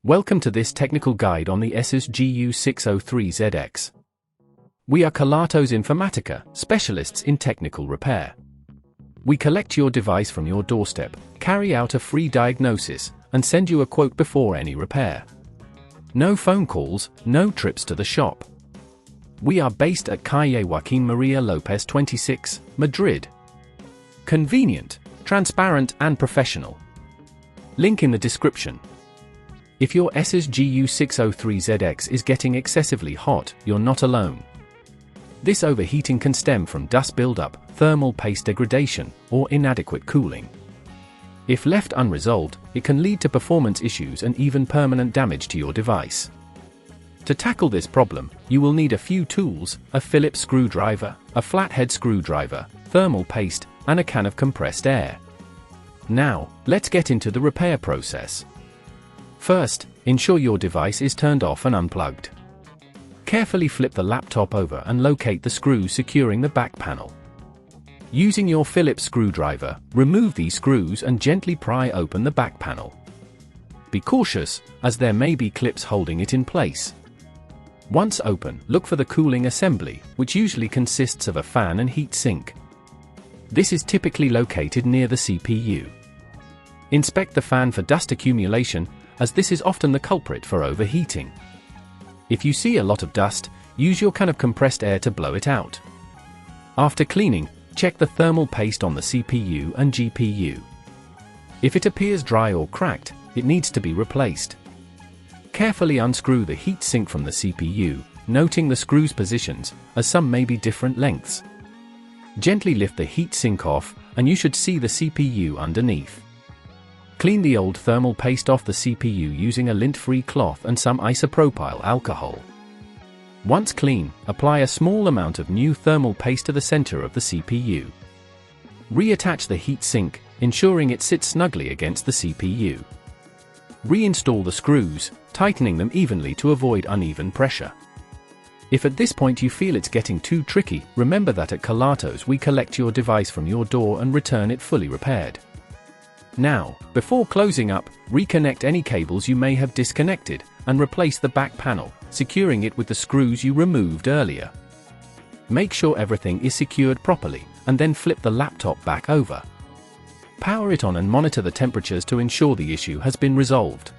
Welcome to this technical guide on the ASUS GU603ZX. We are Kelatos Informatica, specialists in technical repair. We collect your device from your doorstep, carry out a free diagnosis, and send you a quote before any repair. No phone calls, no trips to the shop. We are based at Calle Joaquín María López 26, Madrid. Convenient, transparent and professional. Link in the description. If your ASUS GU603ZX is getting excessively hot, you're not alone. This overheating can stem from dust buildup, thermal paste degradation, or inadequate cooling. If left unresolved, it can lead to performance issues and even permanent damage to your device. To tackle this problem, you will need a few tools: a Phillips screwdriver, a flathead screwdriver, thermal paste, and a can of compressed air. Now, let's get into the repair process. First, ensure your device is turned off and unplugged. Carefully flip the laptop over and locate the screws securing the back panel. Using your Phillips screwdriver, remove these screws and gently pry open the back panel. Be cautious, as there may be clips holding it in place. Once open, look for the cooling assembly, which usually consists of a fan and heat sink. This is typically located near the CPU. Inspect the fan for dust accumulation, as this is often the culprit for overheating. If you see a lot of dust, use your can of compressed air to blow it out. After cleaning, check the thermal paste on the CPU and GPU. If it appears dry or cracked, it needs to be replaced. Carefully unscrew the heat sink from the CPU, noting the screws' positions, as some may be different lengths. Gently lift the heat sink off, and you should see the CPU underneath. Clean the old thermal paste off the CPU using a lint-free cloth and some isopropyl alcohol. Once clean, apply a small amount of new thermal paste to the center of the CPU. Reattach the heat sink, ensuring it sits snugly against the CPU. Reinstall the screws, tightening them evenly to avoid uneven pressure. If at this point you feel it's getting too tricky, remember that at Kelatos we collect your device from your door and return it fully repaired. Now, before closing up, reconnect any cables you may have disconnected, and replace the back panel, securing it with the screws you removed earlier. Make sure everything is secured properly, and then flip the laptop back over. Power it on and monitor the temperatures to ensure the issue has been resolved.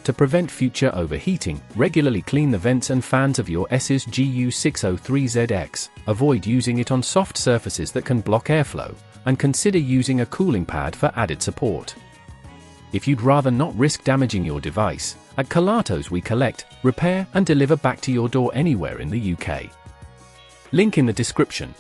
To prevent future overheating, regularly clean the vents and fans of your ASUS GU603ZX, avoid using it on soft surfaces that can block airflow, and consider using a cooling pad for added support. If you'd rather not risk damaging your device, at Kelatos we collect, repair and deliver back to your door anywhere in the UK. Link in the description.